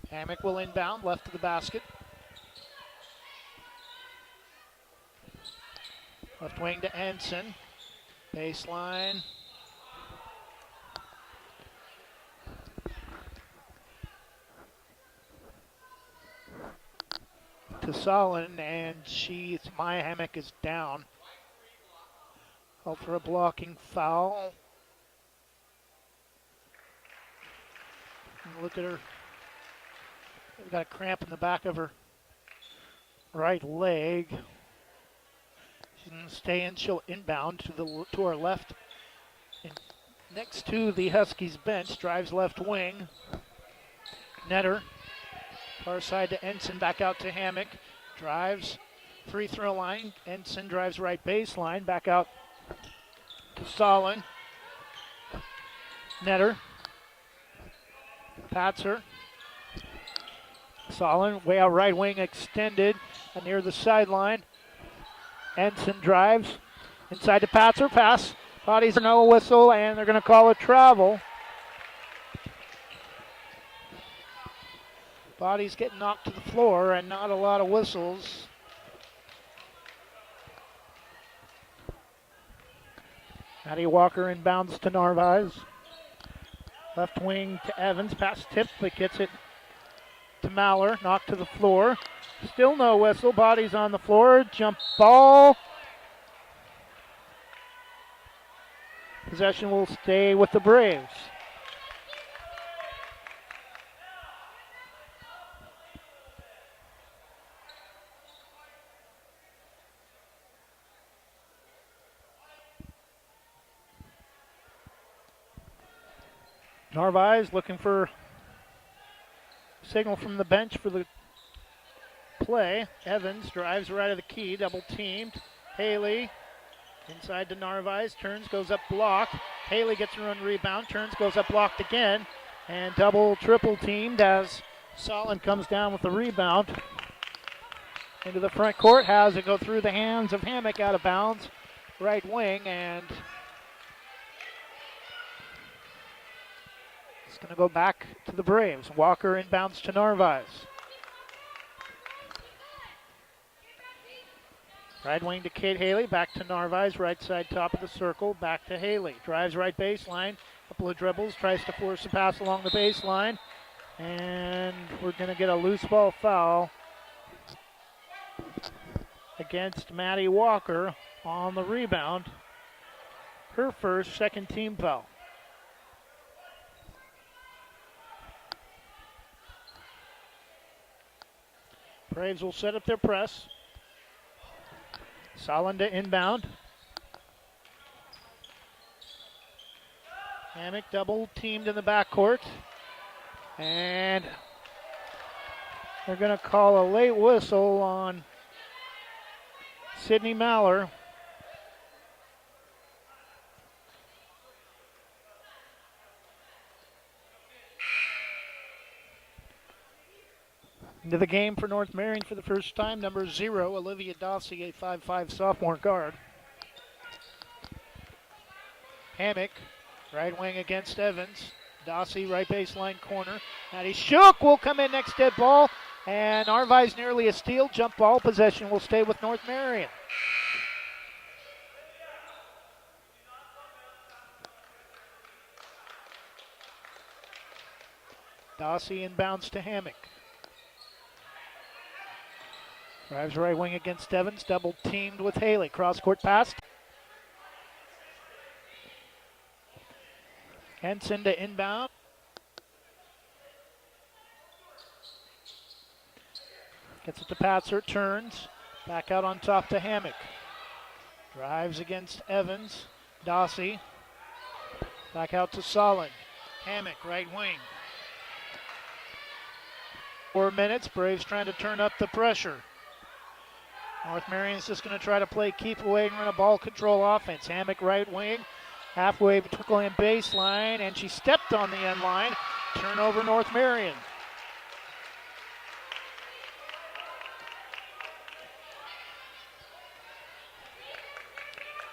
Hammock will inbound, left of the basket. Left wing to Ensign. Baseline. To Solon, and Maya Hammock is down. Called for a blocking foul. And look at her. She's got a cramp in the back of her right leg. She's going to stay in. She'll inbound to our left. And next to the Huskies bench, drives left wing. Netter. Far side to Ensign, back out to Hammock. Drives, free throw line. Ensign drives right baseline, back out to Solon. Netter. Patzer. Solon, way out right wing, extended near the sideline. Ensign drives. Inside to Patzer, pass. Bodies no whistle, and they're going to call a travel. Bodies getting knocked to the floor and not a lot of whistles. Maddie Walker inbounds to Narvaez. Left wing to Evans. Pass tipped, but gets it to Mallor. Knocked to the floor. Still no whistle. Bodies on the floor. Jump ball. Possession will stay with the Braves. Narvaez looking for signal from the bench for the play. Evans drives right of the key, double teamed. Haley inside to Narvaez, turns, goes up blocked. Haley gets her own rebound, turns, goes up blocked again, and double, triple teamed as Solon comes down with the rebound. Into the front court, has it go through the hands of Hammock out of bounds. Right wing, and it's going to go back to the Braves. Walker inbounds to Narvaez. Right wing to Kate Haley, back to Narvaez, right side top of the circle, back to Haley. Drives right baseline, couple of dribbles, tries to force a pass along the baseline, and we're going to get a loose ball foul against Maddie Walker on the rebound. Her first, second team foul. Braves will set up their press. Solon to inbound. Hammock double teamed in the backcourt. And they're going to call a late whistle on Sydney Mallor. Into the game for North Marion for the first time, number 0, Olivia Dossie, a 5'5" sophomore guard. Hammock, right wing against Evans. Dossie, right baseline corner. Maddie Shook will come in next dead ball, and Arvi's nearly a steal. Jump ball possession will stay with North Marion. Dossie inbounds to Hammock. Drives right wing against Evans, double teamed with Haley. Cross court pass. Henson to inbound. Gets it to Patzer, turns. Back out on top to Hammock. Drives against Evans. Dossie. Back out to Solid. Hammock, right wing. 4 minutes. Braves trying to turn up the pressure. North Marion's just going to try to play keep away and run a ball control offense. Hammock, right wing. Halfway between baseline, and she stepped on the end line. Turnover, North Marion.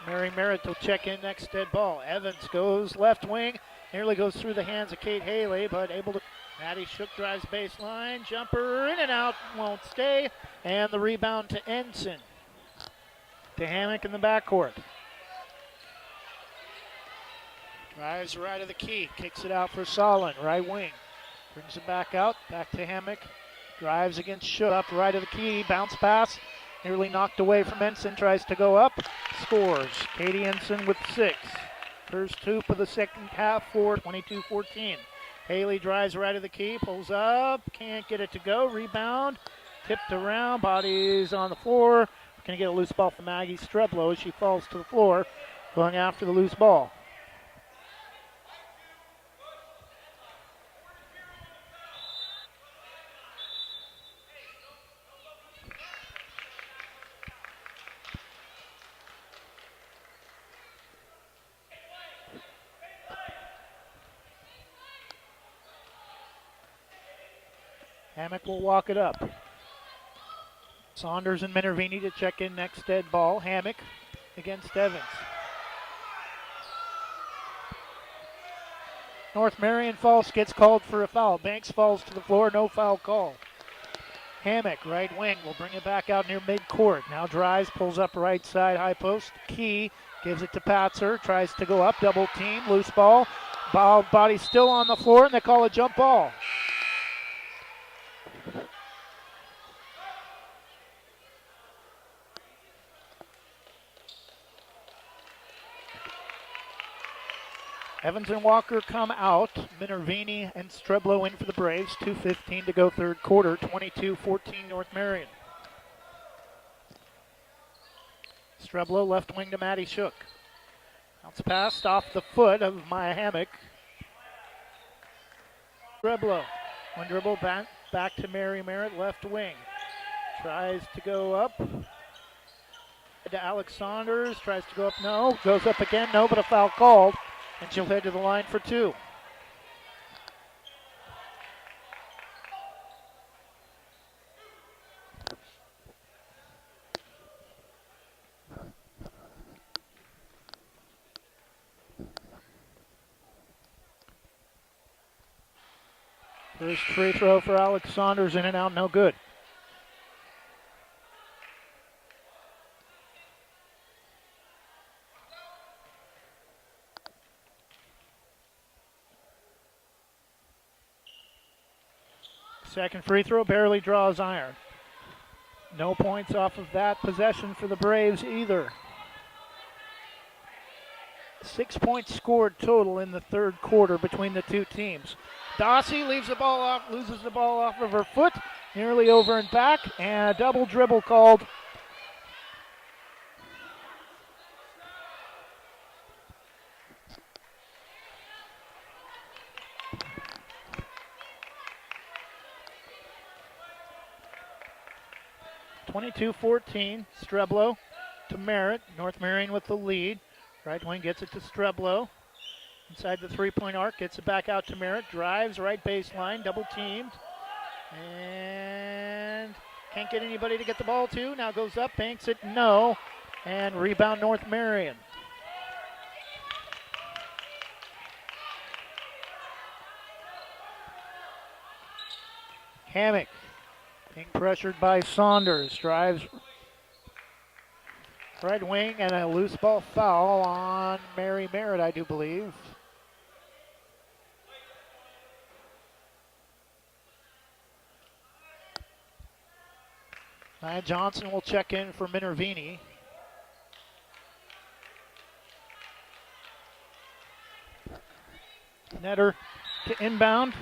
Mary Merritt will check in next dead ball. Evans goes left wing, nearly goes through the hands of Kate Haley, but able to. Maddie Shook drives baseline, jumper in and out, won't stay, and the rebound to Ensign. To Hammock in the backcourt. Drives right of the key, kicks it out for Solon, right wing. Brings it back out, back to Hammock. Drives against Shook, up right of the key, bounce pass. Nearly knocked away from Ensign, tries to go up, scores. Katie Ensign with 6. First hoop of the second half for 22-14. Haley drives right of the key, pulls up, can't get it to go, rebound, tipped around, bodies on the floor. Going to get a loose ball from Maggie Streblow as she falls to the floor, going after the loose ball. Hammock will walk it up. Saunders and Minervini to check in next dead ball. Hammock against Evans. North Marion falls, gets called for a foul. Banks falls to the floor, no foul call. Hammock, right wing, will bring it back out near midcourt. Now drives, pulls up right side, high post. Key gives it to Patzer, tries to go up, double team, loose ball. Body still on the floor, and they call a jump ball. Evans and Walker come out. Minervini and Streblow in for the Braves. 2:15 to go third quarter. 22-14 North Marion. Streblow left wing to Maddie Shook. Bounce passed off the foot of Maya Hammock. Streblow. One dribble back to Mary Merritt, left wing. Tries to go up. To Alex Saunders. Tries to go up, no. Goes up again, no, but a foul called. And she'll head to the line for 2. First free throw for Alex Saunders, in and out, no good. Second free throw, barely draws iron. No points off of that possession for the Braves either. 6 points scored total in the third quarter between the two teams. Dossie leaves the ball off, loses the ball off of her foot, nearly over and back, and a double dribble called. (22-14), Streblow to Merritt. North Marion with the lead. Right wing gets it to Streblow. Inside the three-point arc, gets it back out to Merritt. Drives right baseline, double teamed. And can't get anybody to get the ball to. Now goes up, banks it, no. And rebound North Marion. Hammock being pressured by Saunders. Drives right wing and a loose ball foul on Mary Merritt, I do believe. Nia Johnson will check in for Minervini. Netter to inbound.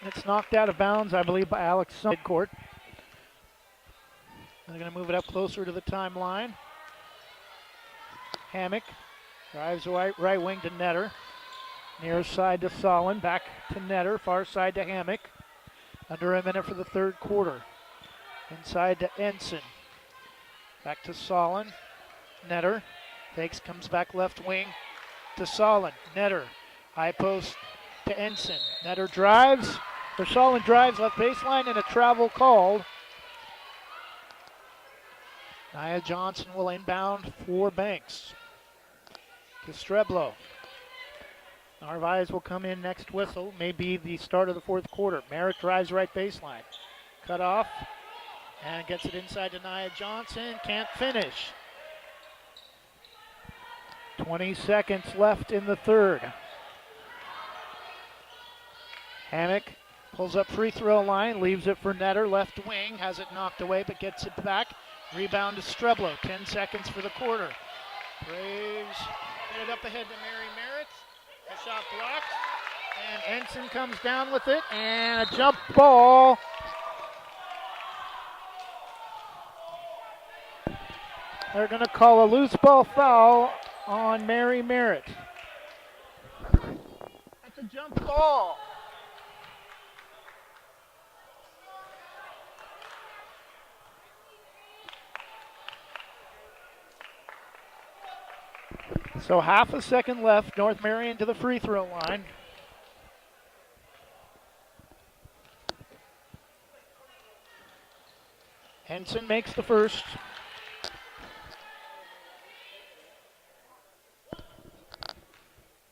It's knocked out of bounds, I believe, by Alex midcourt. They're going to move it up closer to the timeline. Hammock drives right wing to Netter. Near side to Solon, back to Netter, far side to Hammock. Under a minute for the third quarter. Inside to Ensign. Back to Solon. Netter takes, comes back left wing to Solon. Netter, high post to Ensign. Netter drives, or Solon drives left baseline, and a travel called. Nia Johnson will inbound for Banks. To Streblo. Narvaez will come in next whistle, may be the start of the fourth quarter. Merritt drives right baseline. Cut off, and gets it inside to Nia Johnson, can't finish. 20 seconds left in the third. Hammock pulls up free throw line, leaves it for Netter, left wing, has it knocked away but gets it back. Rebound to Streblo, 10 seconds for the quarter. Braves get it up ahead to Mary Merritt. The shot blocked, and Ensign comes down with it, and a jump ball. They're going to call a loose ball foul on Mary Merritt. That's a jump ball. So half a second left. North Marion to the free throw line. Henson makes the first.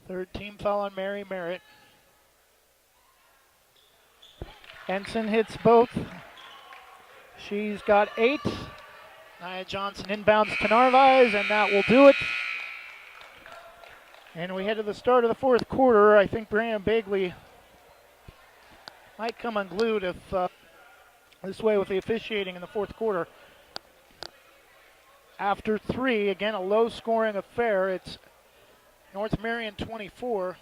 Third team foul on Mary Merritt. Henson hits both. She's got 8. Nia Johnson inbounds to Narvaez, and that will do it. And we head to the start of the fourth quarter. I think Brandon Bagley might come unglued if this way with the officiating in the fourth quarter. After 3, again, a low-scoring affair. It's North Marion 24,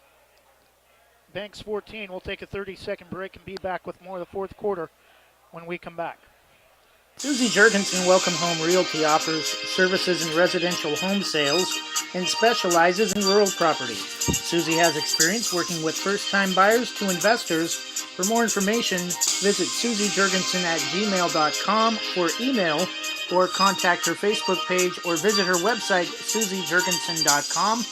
Banks 14. We'll take a 30-second break and be back with more of the fourth quarter when we come back. Susie Jurgensen Welcome Home Realty offers services in residential home sales and specializes in rural property. Susie has experience working with first-time buyers to investors. For more information, visit susiejurgensen@gmail.com or email or contact her Facebook page or visit her website, susiejurgensen.com,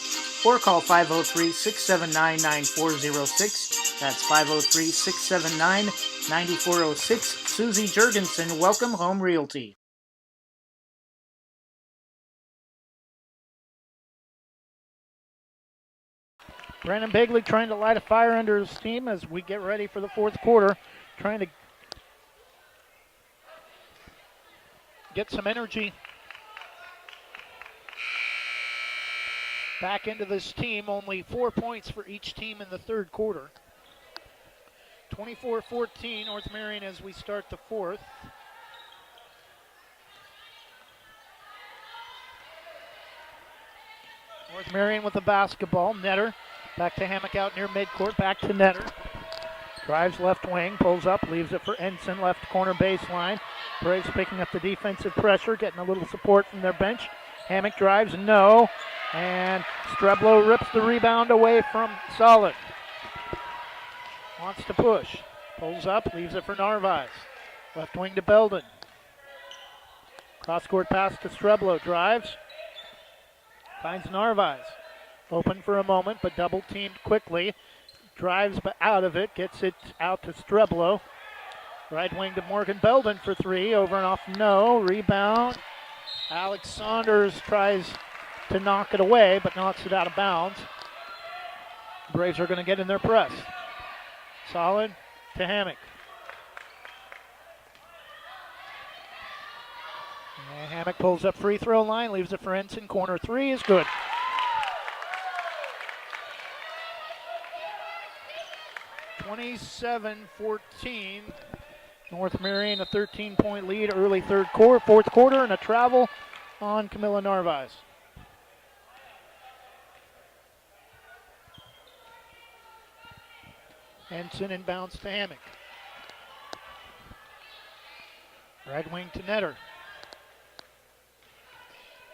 or call 503-679-9406. That's 503-679-9406. Susie Jurgensen, Welcome Home Realty. Brandon Bagley trying to light a fire under his team as we get ready for the fourth quarter, trying to get some energy back into this team. Only 4 points for each team in the third quarter. 24-14, North Marion as we start the fourth. North Marion with the basketball. Netter back to Hammock out near midcourt. Back to Netter. Drives left wing, pulls up, leaves it for Ensign, left corner baseline. Braves picking up the defensive pressure, getting a little support from their bench. Hammock drives, no. And Streblo rips the rebound away from Solid. Wants to push. Pulls up, leaves it for Narvaez. Left wing to Belden. Cross-court pass to Streblo. Drives. Finds Narvaez. Open for a moment, but double-teamed quickly. drives out of it, gets it out to Streblo. Right wing to Morgan Belden for three, over and off, no. Rebound. Alex Saunders tries to knock it away, but knocks it out of bounds. Braves are going to get in their press. Solid to Hammock. And Hammock pulls up free throw line, leaves it for Ensign. Corner three is good. (27-14). North Marion a 13-point lead, early fourth quarter, and a travel on Camilla Narvaez. Ensign inbounds to Hammock. Right wing to Netter.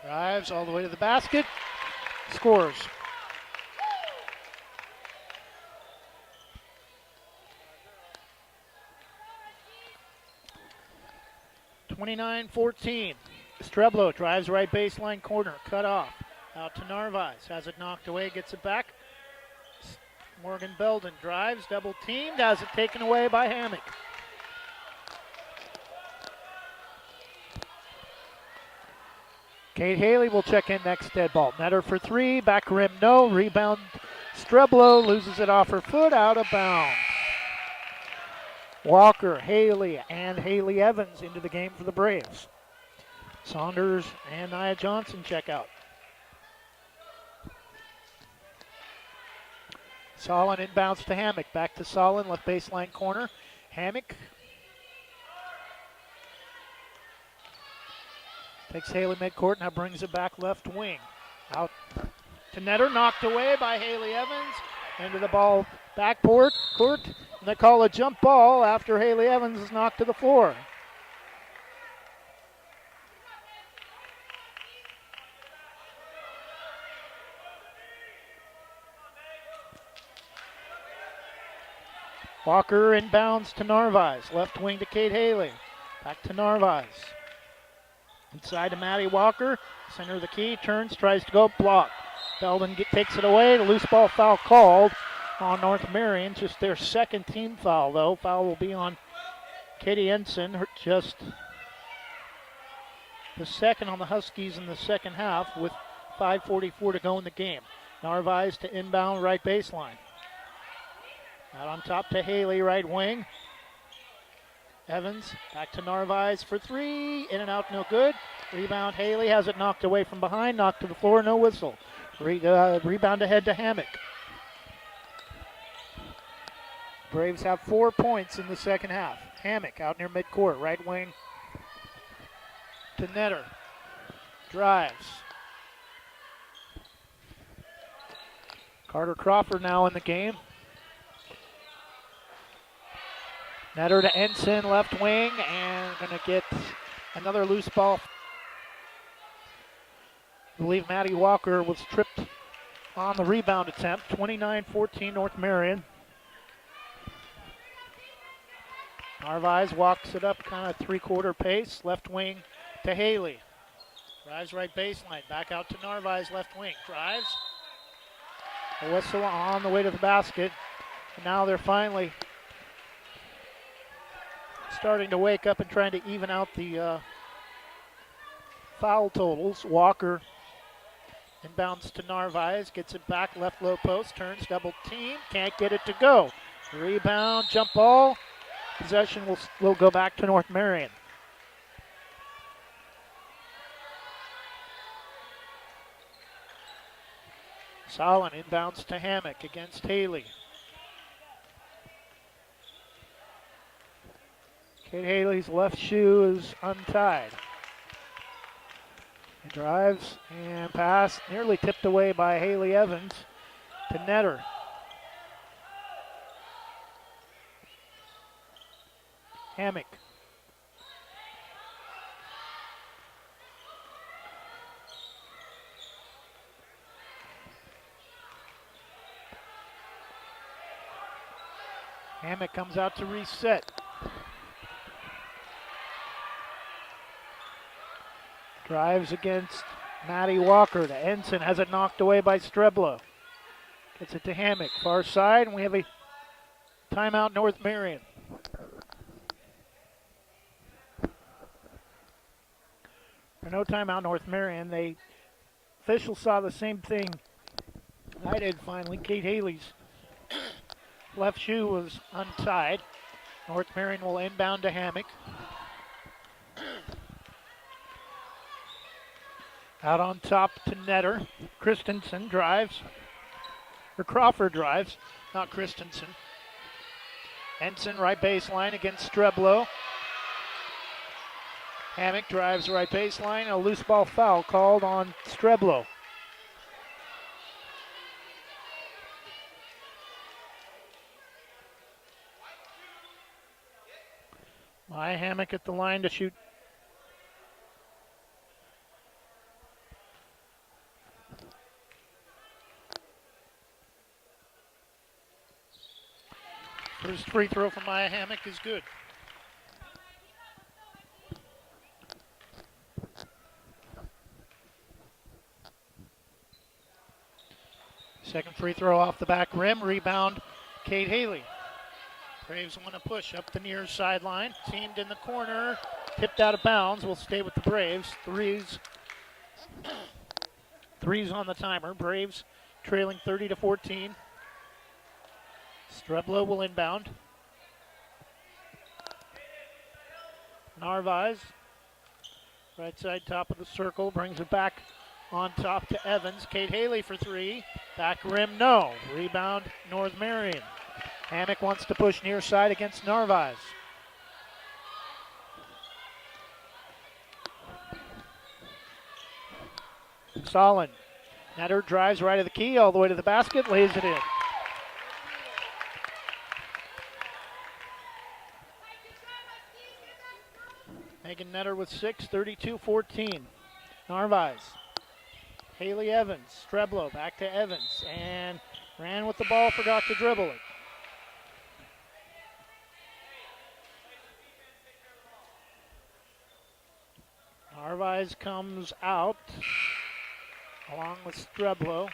Drives all the way to the basket. Scores. (29-14). Streblo drives right baseline corner. Cut off. Out to Narvaez. Has it knocked away. Gets it back. Morgan Belden drives. Double teamed. Has it taken away by Hammock. Kate Haley will check in next dead ball. Netter for three. Back rim, no. Rebound. Streblo loses it off her foot. Out of bounds. Walker, Haley, and Haley Evans into the game for the Braves. Saunders and Nia Johnson check out. Solon inbounds to Hammock. Back to Solon, left baseline corner. Hammock takes Haley midcourt, now brings it back left wing. Out to Netter, knocked away by Haley Evans. Into the ball backcourt, and they call a jump ball after Haley Evans is knocked to the floor. Walker inbounds to Narvaez. Left wing to Kate Haley. Back to Narvaez. Inside to Maddie Walker. Center of the key. Turns, tries to go. Block. Belden takes it away. The loose ball foul called on North Marion. Just their second team foul, though. Foul will be on Katie Ensign. Just the second on the Huskies in the second half with 5:44 to go in the game. Narvaez to inbound right baseline. Out on top to Haley, right wing. Evans back to Narvaez for three. In and out, no good. Rebound, Haley has it knocked away from behind. Knocked to the floor, no whistle. Rebound ahead to Hammock. Braves have 4 points in the second half. Hammock out near midcourt, right wing to Netter. Drives. Carter Crawford now in the game. Netter to Ensign, left wing, and going to get another loose ball. I believe Maddie Walker was tripped on the rebound attempt. 29-14 North Marion. Narvaez walks it up kind of three-quarter pace. Left wing to Haley. Drives right baseline. Back out to Narvaez, left wing. Drives. A whistle on the way to the basket. And now they're finally starting to wake up and trying to even out the foul totals. Walker inbounds to Narvaez, gets it back, left low post, turns, double team, can't get it to go. Rebound, jump ball. Possession will go back to North Marion. Solon inbounds to Hammock against Haley. Kate Haley's left shoe is untied. He drives and pass, nearly tipped away by Haley Evans to Netter. Hammock. Hammock comes out to reset. Drives against Maddie Walker. To Ensign, has it knocked away by Streblo. Gets it to Hammock, far side, and we have a timeout, North Marion. No timeout, North Marion. The officials saw the same thing I did finally. Kate Haley's left shoe was untied. North Marion will inbound to Hammock. Out on top to Netter. Christensen drives. Or Crawford drives, not Christensen. Ensign right baseline against Streblow. Hammock drives right baseline. A loose ball foul called on Streblow. Hammock at the line to shoot. First free throw from Maya Hammock is good. Second free throw off the back rim. Rebound, Kate Haley. Braves want to push up the near sideline. Seamed in the corner. Tipped out of bounds. Will stay with the Braves. Threes on the timer. Braves trailing 30-14. Streblow will inbound. Narvaez. Right side top of the circle. Brings it back on top to Evans. Kate Haley for three. Back rim, no. Rebound, North Marion. Hammock wants to push near side against Narvaez. Solid. Netter drives right of the key all the way to the basket, lays it in. Megan Netter with 6, 32-14. Narvaez. Haley Evans, Streblow back to Evans, and ran with the ball, forgot to dribble it. Narvaez comes out along with Streblow.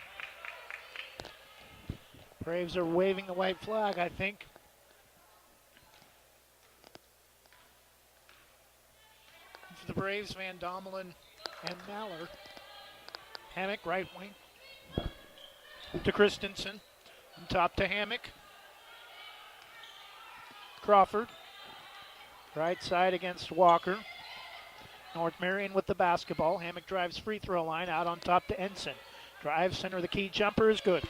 Braves are waving the white flag, I think. For the Braves, Van Dommelen and Maller. Hammock, right wing. To Christensen. On top to Hammock. Crawford. Right side against Walker. North Marion with the basketball. Hammock drives free throw line out on top to Ensign. Drives, center of the key jumper is good.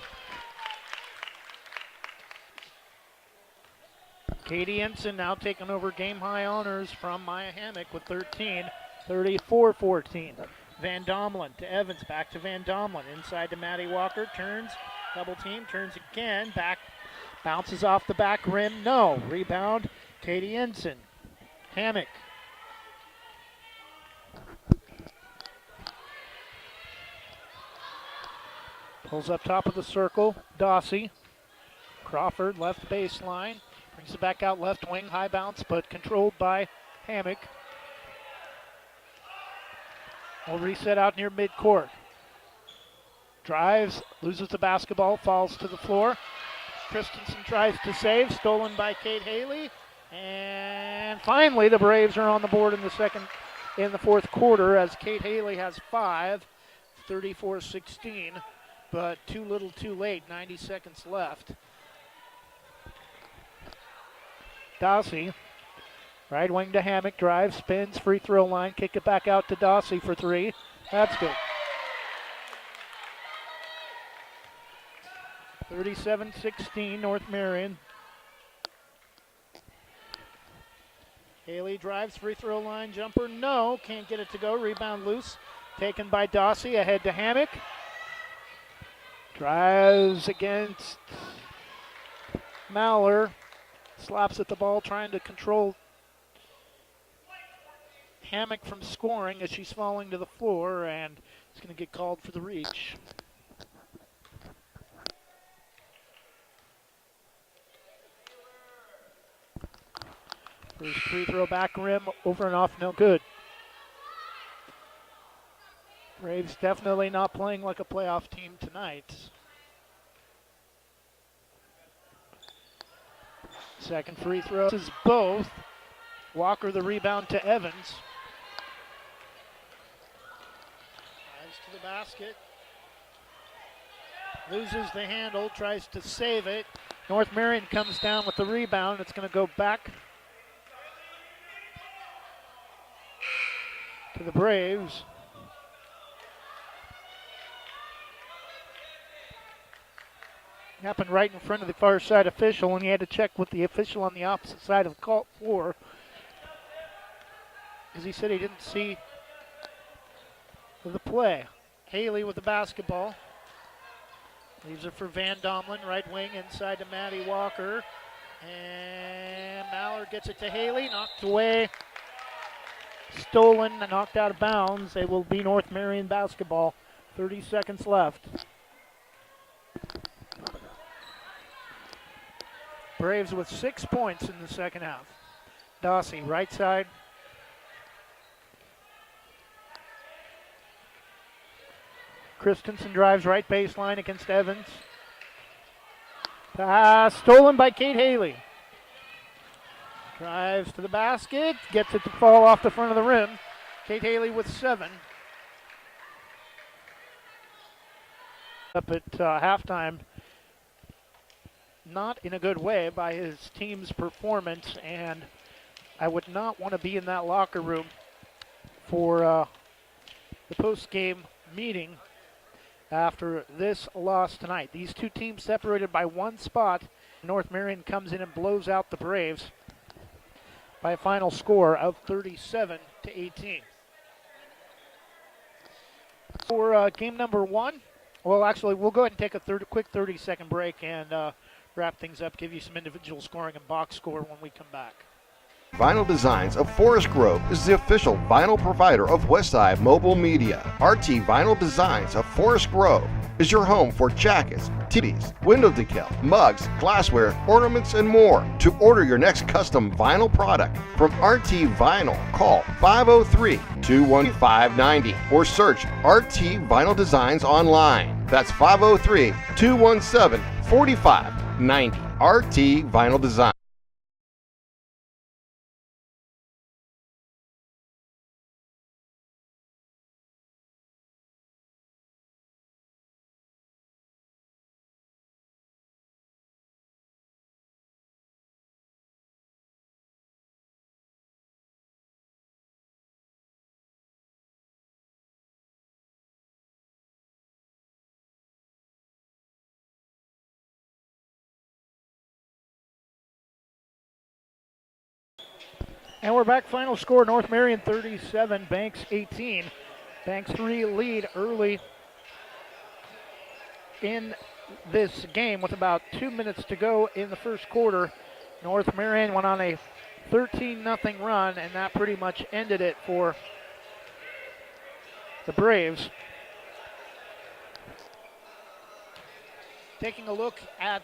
Katie Ensign now taking over game high honors from Maya Hammock with 13, 34-14. Van Dommelen to Evans, back to Van Dommelen. Inside to Maddie Walker, turns, double team, turns again, back, bounces off the back rim, no. Rebound, Katie Ensign. Hammock. Pulls up top of the circle, Dossie. Crawford, left baseline. Brings it back out left wing, high bounce, but controlled by Hammock. Will reset out near midcourt. Drives, loses the basketball, falls to the floor. Christensen tries to save, stolen by Kate Haley. And finally, the Braves are on the board in the fourth quarter as Kate Haley has 5, 34-16. But too little too late, 90 seconds left. Dossie, right wing to Hammock, drives, spins, free throw line, kick it back out to Dossie for three. That's good. 37-16, North Marion. Haley drives, free throw line, jumper, no, can't get it to go, rebound loose. Taken by Dossie, ahead to Hammock. Drives against Maller. Slaps at the ball, trying to control Hammock from scoring as she's falling to the floor, and it's going to get called for the reach. First free throw back rim, over and off, no good. Braves definitely not playing like a playoff team tonight. Second free throw is both. Walker the rebound to Evans. Drives to the basket. Loses the handle, tries to save it. North Marion comes down with the rebound. It's going to go back to the Braves. Happened right in front of the far side official, and he had to check with the official on the opposite side of the court floor, because he said he didn't see the play. Haley with the basketball. Leaves it for Van Domlin, right wing, inside to Maddie Walker. And Mallard gets it to Haley, knocked away. Stolen, knocked out of bounds. It will be North Marion basketball. 30 seconds left. Braves with 6 points in the second half. Dossie, right side. Christensen drives right baseline against Evans. Pass stolen by Kate Haley. Drives to the basket, gets it to fall off the front of the rim. Kate Haley with 7. Up at halftime, not in a good way by his team's performance, and I would not want to be in that locker room for the post-game meeting after this loss tonight. These two teams separated by 1 spot. North Marion comes in and blows out the Braves by a final score of 37-18. For game number 1, well, actually, we'll go ahead and take a quick 30-second break and wrap things up, give you some individual scoring and box score when we come back. Vinyl Designs of Forest Grove is the official vinyl provider of Westside Mobile Media. RT Vinyl Designs of Forest Grove is your home for jackets, tees, window decal, mugs, glassware, ornaments, and more. To order your next custom vinyl product from RT Vinyl, call 503-215-90 or search RT Vinyl Designs online. That's 503-217-4590. RT Vinyl Design. And we're back. Final score, North Marion 37, Banks 18. Banks 3 lead early in this game with about 2 minutes to go in the first quarter. North Marion went on a 13-0 run, and that pretty much ended it for the Braves. Taking a look at